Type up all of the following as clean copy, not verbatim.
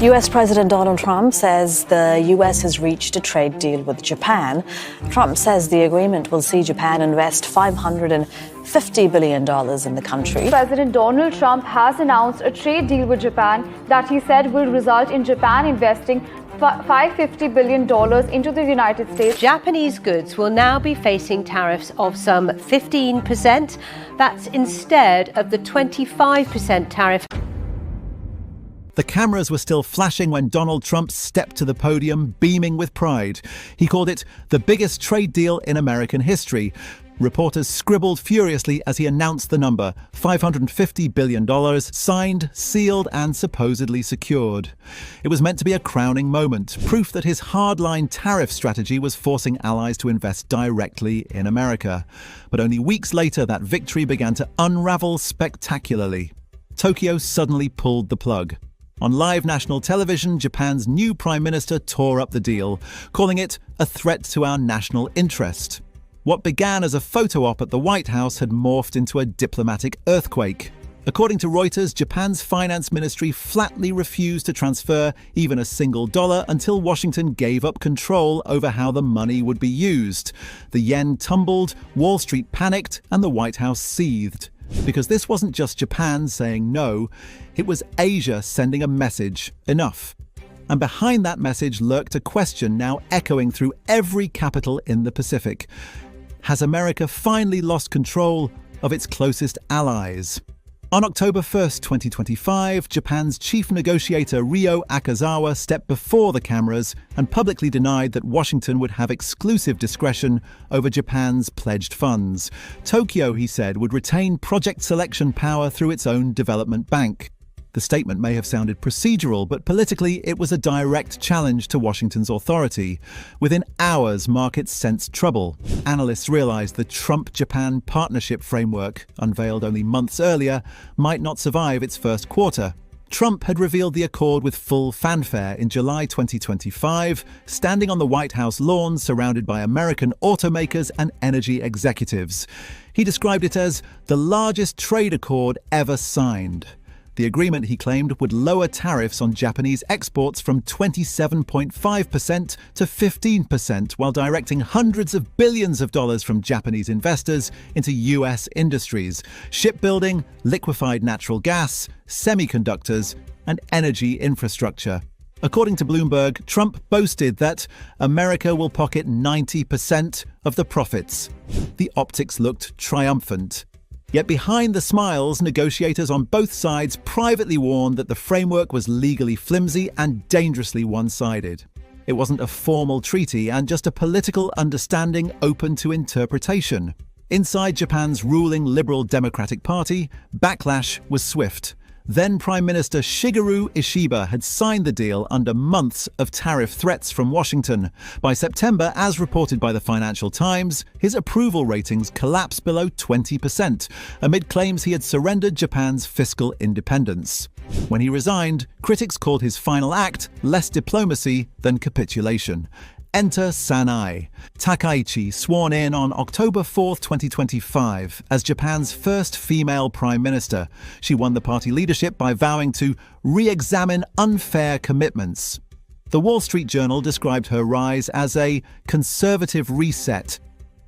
US President Donald Trump says the US has reached a trade deal with Japan. Trump says the agreement will see Japan invest $550 billion in the country. President Donald Trump has announced a trade deal with Japan that he said will result in Japan investing $550 billion into the United States. Japanese goods will now be facing tariffs of some 15%. That's instead of the 25% tariff. The cameras were still flashing when Donald Trump stepped to the podium, beaming with pride. He called it the biggest trade deal in American history. Reporters scribbled furiously as he announced the number, $550 billion, signed, sealed, and supposedly secured. It was meant to be a crowning moment, proof that his hardline tariff strategy was forcing allies to invest directly in America. But only weeks later, that victory began to unravel spectacularly. Tokyo suddenly pulled the plug. On live national television, Japan's new prime minister tore up the deal, calling it a threat to our national interest. What began as a photo op at the White House had morphed into a diplomatic earthquake. According to Reuters, Japan's finance ministry flatly refused to transfer even a single dollar until Washington gave up control over how the money would be used. The yen tumbled, Wall Street panicked, and the White House seethed. Because this wasn't just Japan saying no, it was Asia sending a message: enough. And behind that message lurked a question now echoing through every capital in the Pacific. Has America finally lost control of its closest allies? On October 1st, 2025, Japan's chief negotiator Ryo Akazawa stepped before the cameras and publicly denied that Washington would have exclusive discretion over Japan's pledged funds. Tokyo, he said, would retain project selection power through its own development bank. The statement may have sounded procedural, but politically it was a direct challenge to Washington's authority. Within hours, markets sensed trouble. Analysts realized the Trump-Japan partnership framework, unveiled only months earlier, might not survive its first quarter. Trump had revealed the accord with full fanfare in July 2025, standing on the White House lawn surrounded by American automakers and energy executives. He described it as the largest trade accord ever signed. The agreement, he claimed, would lower tariffs on Japanese exports from 27.5% to 15%, while directing hundreds of billions of dollars from Japanese investors into US industries: shipbuilding, liquefied natural gas, semiconductors, and energy infrastructure. According to Bloomberg, Trump boasted that America will pocket 90% of the profits. The optics looked triumphant. Yet behind the smiles, negotiators on both sides privately warned that the framework was legally flimsy and dangerously one-sided. It wasn't a formal treaty and just a political understanding open to interpretation. Inside Japan's ruling Liberal Democratic Party, backlash was swift. Then Prime Minister Shigeru Ishiba had signed the deal under months of tariff threats from Washington. By September, as reported by the Financial Times, his approval ratings collapsed below 20%, amid claims he had surrendered Japan's fiscal independence. When he resigned, critics called his final act less diplomacy than capitulation. Enter Sanai, Takaichi, sworn in on October 4, 2025, as Japan's first female prime minister. She won the party leadership by vowing to re-examine unfair commitments. The Wall Street Journal described her rise as a conservative reset,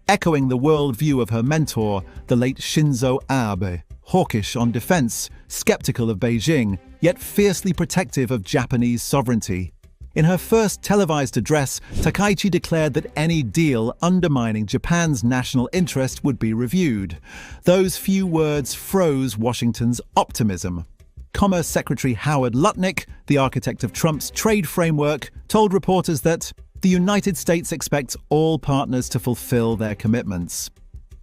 echoing the worldview of her mentor, the late Shinzo Abe, hawkish on defense, skeptical of Beijing, yet fiercely protective of Japanese sovereignty. In her first televised address, Takaichi declared that any deal undermining Japan's national interest would be reviewed. Those few words froze Washington's optimism. Commerce Secretary Howard Lutnick, the architect of Trump's trade framework, told reporters that the United States expects all partners to fulfill their commitments.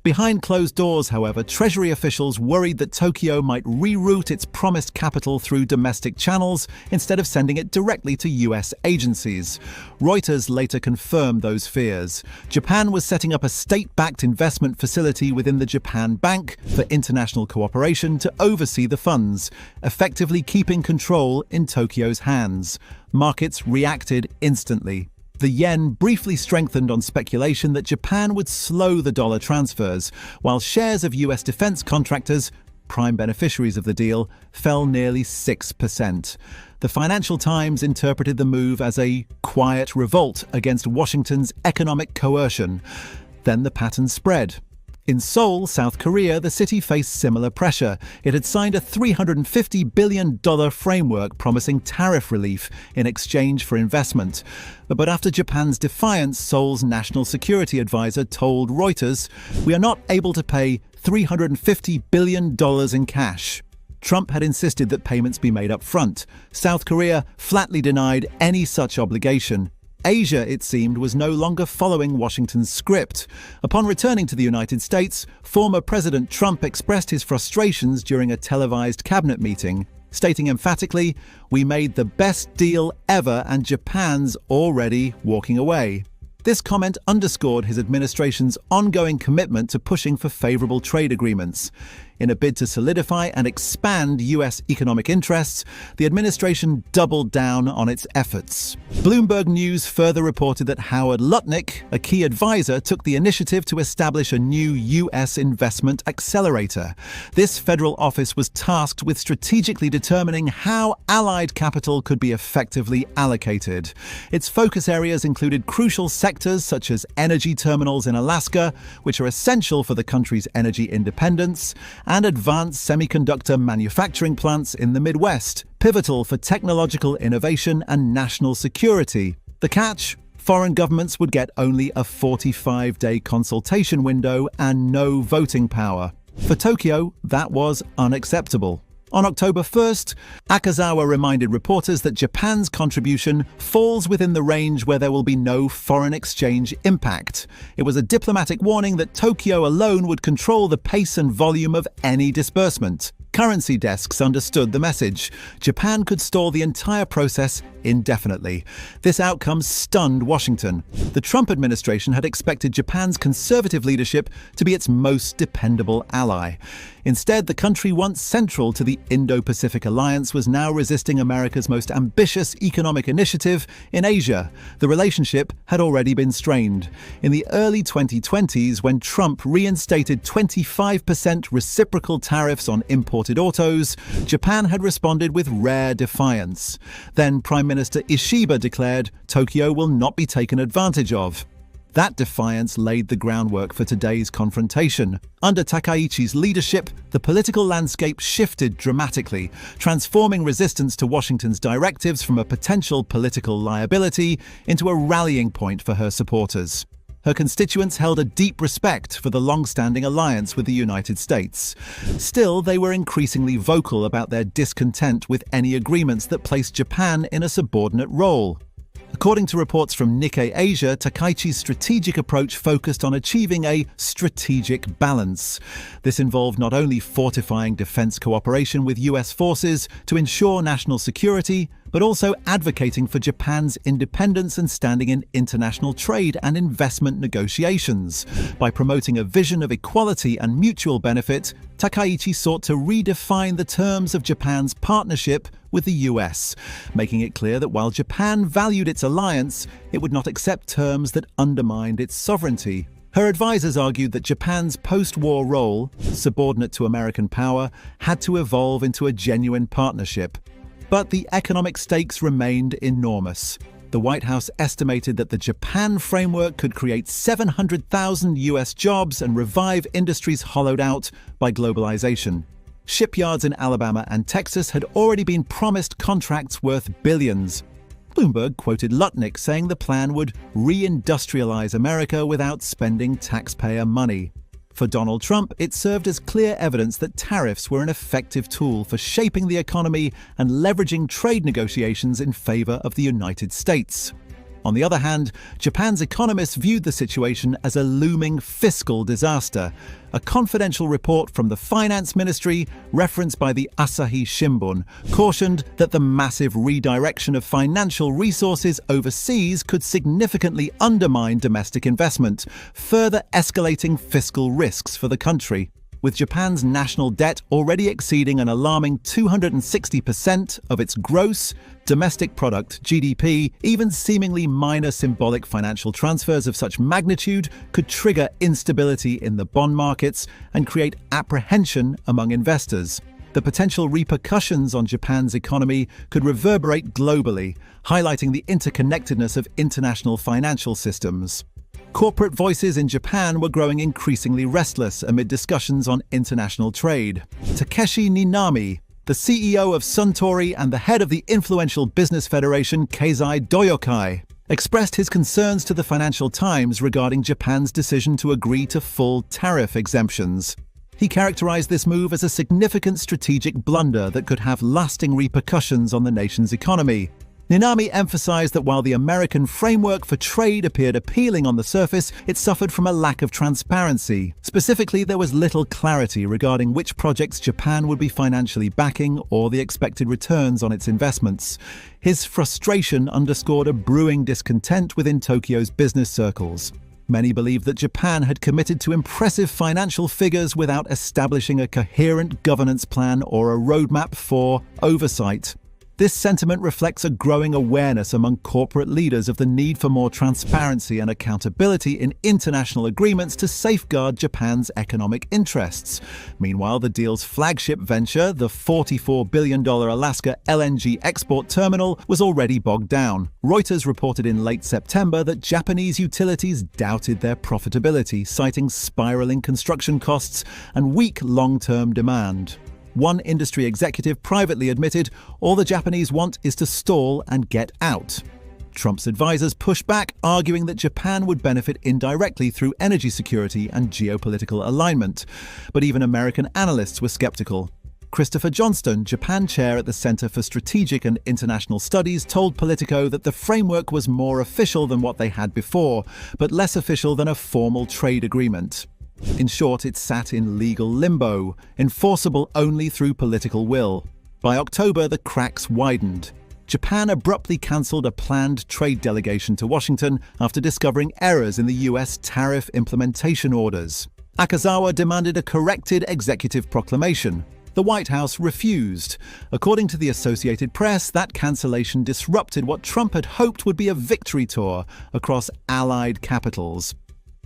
Behind closed doors, however, Treasury officials worried that Tokyo might reroute its promised capital through domestic channels instead of sending it directly to US agencies. Reuters later confirmed those fears. Japan was setting up a state-backed investment facility within the Japan Bank for International Cooperation to oversee the funds, effectively keeping control in Tokyo's hands. Markets reacted instantly. The yen briefly strengthened on speculation that Japan would slow the dollar transfers, while shares of US defense contractors, prime beneficiaries of the deal, fell nearly 6%. The Financial Times interpreted the move as a quiet revolt against Washington's economic coercion. Then the pattern spread. In Seoul, South Korea, the city faced similar pressure. It had signed a $350 billion framework promising tariff relief in exchange for investment. But after Japan's defiance, Seoul's national security advisor told Reuters, "We are not able to pay $350 billion in cash." Trump had insisted that payments be made up front. South Korea flatly denied any such obligation. Asia, it seemed, was no longer following Washington's script. Upon returning to the United States, former President Trump expressed his frustrations during a televised cabinet meeting, stating emphatically, "We made the best deal ever and Japan's already walking away." This comment underscored his administration's ongoing commitment to pushing for favorable trade agreements. In a bid to solidify and expand U.S. economic interests, the administration doubled down on its efforts. Bloomberg News further reported that Howard Lutnick, a key advisor, took the initiative to establish a new U.S. investment accelerator. This federal office was tasked with strategically determining how allied capital could be effectively allocated. Its focus areas included crucial sectors such as energy terminals in Alaska, which are essential for the country's energy independence, and advanced semiconductor manufacturing plants in the Midwest, pivotal for technological innovation and national security. The catch? Foreign governments would get only a 45-day consultation window and no voting power. For Tokyo, that was unacceptable. On October 1st, Akazawa reminded reporters that Japan's contribution falls within the range where there will be no foreign exchange impact. It was a diplomatic warning that Tokyo alone would control the pace and volume of any disbursement. Currency desks understood the message. Japan could stall the entire process indefinitely. This outcome stunned Washington. The Trump administration had expected Japan's conservative leadership to be its most dependable ally. Instead, the country once central to the Indo-Pacific Alliance was now resisting America's most ambitious economic initiative in Asia. The relationship had already been strained. In the early 2020s, when Trump reinstated 25% reciprocal tariffs on imported autos, Japan had responded with rare defiance. Then Prime Minister Ishiba declared Tokyo will not be taken advantage of. That defiance laid the groundwork for today's confrontation. Under Takaichi's leadership, the political landscape shifted dramatically, transforming resistance to Washington's directives from a potential political liability into a rallying point for her supporters. Her constituents held a deep respect for the long-standing alliance with the United States. Still, they were increasingly vocal about their discontent with any agreements that placed Japan in a subordinate role. According to reports from Nikkei Asia, Takaichi's strategic approach focused on achieving a strategic balance. This involved not only fortifying defense cooperation with US forces to ensure national security, but also advocating for Japan's independence and standing in international trade and investment negotiations. By promoting a vision of equality and mutual benefit, Takaichi sought to redefine the terms of Japan's partnership with the US, making it clear that while Japan valued its alliance, it would not accept terms that undermined its sovereignty. Her advisors argued that Japan's post-war role, subordinate to American power, had to evolve into a genuine partnership. But the economic stakes remained enormous. The White House estimated that the Japan framework could create 700,000 US jobs and revive industries hollowed out by globalization. Shipyards in Alabama and Texas had already been promised contracts worth billions. Bloomberg quoted Lutnick saying the plan would reindustrialize America without spending taxpayer money. For Donald Trump, it served as clear evidence that tariffs were an effective tool for shaping the economy and leveraging trade negotiations in favor of the United States. On the other hand, Japan's economists viewed the situation as a looming fiscal disaster. A confidential report from the finance ministry, referenced by the Asahi Shimbun, cautioned that the massive redirection of financial resources overseas could significantly undermine domestic investment, further escalating fiscal risks for the country. With Japan's national debt already exceeding an alarming 260% of its gross domestic product, GDP, even seemingly minor symbolic financial transfers of such magnitude could trigger instability in the bond markets and create apprehension among investors. The potential repercussions on Japan's economy could reverberate globally, highlighting the interconnectedness of international financial systems. Corporate voices in Japan were growing increasingly restless amid discussions on international trade. Takeshi Ninami, the CEO of Suntory and the head of the influential business federation Keizai Doyokai, expressed his concerns to the Financial Times regarding Japan's decision to agree to full tariff exemptions. He characterized this move as a significant strategic blunder that could have lasting repercussions on the nation's economy. Ninami emphasized that while the American framework for trade appeared appealing on the surface, it suffered from a lack of transparency. Specifically, there was little clarity regarding which projects Japan would be financially backing or the expected returns on its investments. His frustration underscored a brewing discontent within Tokyo's business circles. Many believed that Japan had committed to impressive financial figures without establishing a coherent governance plan or a roadmap for oversight. This sentiment reflects a growing awareness among corporate leaders of the need for more transparency and accountability in international agreements to safeguard Japan's economic interests. Meanwhile, the deal's flagship venture, the $44 billion Alaska LNG export terminal, was already bogged down. Reuters reported in late September that Japanese utilities doubted their profitability, citing spiraling construction costs and weak long-term demand. One industry executive privately admitted all the Japanese want is to stall and get out. Trump's advisors pushed back, arguing that Japan would benefit indirectly through energy security and geopolitical alignment. But even American analysts were skeptical. Christopher Johnston, Japan chair at the Center for Strategic and International Studies, told Politico that the framework was more official than what they had before, but less official than a formal trade agreement. In short, it sat in legal limbo, enforceable only through political will. By October, the cracks widened. Japan abruptly cancelled a planned trade delegation to Washington after discovering errors in the US tariff implementation orders. Akazawa demanded a corrected executive proclamation. The White House refused. According to the Associated Press, that cancellation disrupted what Trump had hoped would be a victory tour across allied capitals.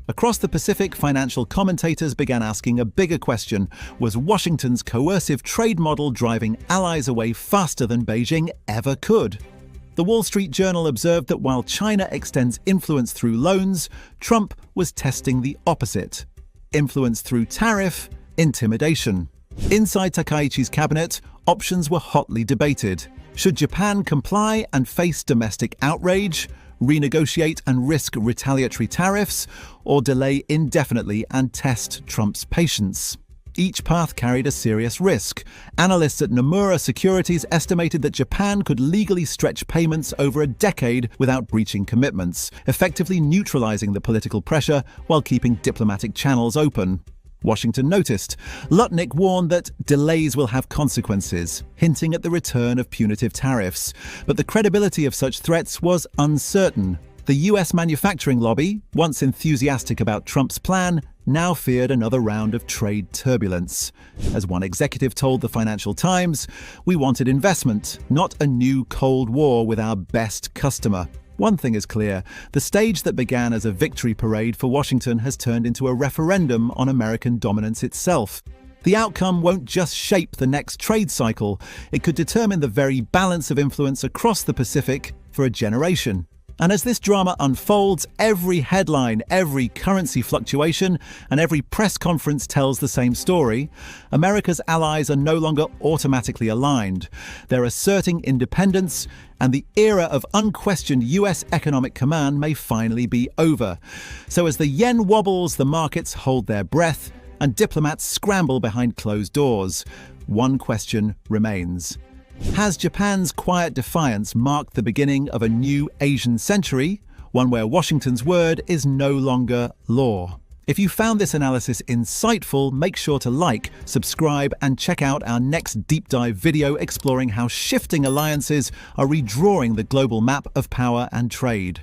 Across the Pacific, financial commentators began asking a bigger question: was Washington's coercive trade model driving allies away faster than Beijing ever could? The Wall Street Journal observed that while China extends influence through loans, Trump was testing the opposite: influence through tariff, intimidation. Inside Takaichi's cabinet, options were hotly debated. Should Japan comply and face domestic outrage, renegotiate and risk retaliatory tariffs, or delay indefinitely and test Trump's patience? Each path carried a serious risk. Analysts at Nomura Securities estimated that Japan could legally stretch payments over a decade without breaching commitments, effectively neutralizing the political pressure while keeping diplomatic channels open. Washington noticed. Lutnick warned that delays will have consequences, hinting at the return of punitive tariffs. But the credibility of such threats was uncertain. The US manufacturing lobby, once enthusiastic about Trump's plan, now feared another round of trade turbulence. As one executive told the Financial Times, "We wanted investment, not a new Cold War with our best customer." One thing is clear: the stage that began as a victory parade for Washington has turned into a referendum on American dominance itself. The outcome won't just shape the next trade cycle, it could determine the very balance of influence across the Pacific for a generation. And as this drama unfolds, every headline, every currency fluctuation, and every press conference tells the same story. America's allies are no longer automatically aligned. They're asserting independence, and the era of unquestioned US economic command may finally be over. So as the yen wobbles, the markets hold their breath, and diplomats scramble behind closed doors. One question remains: has Japan's quiet defiance marked the beginning of a new Asian century, one where Washington's word is no longer law? If you found this analysis insightful, make sure to like, subscribe, and check out our next deep dive video exploring how shifting alliances are redrawing the global map of power and trade.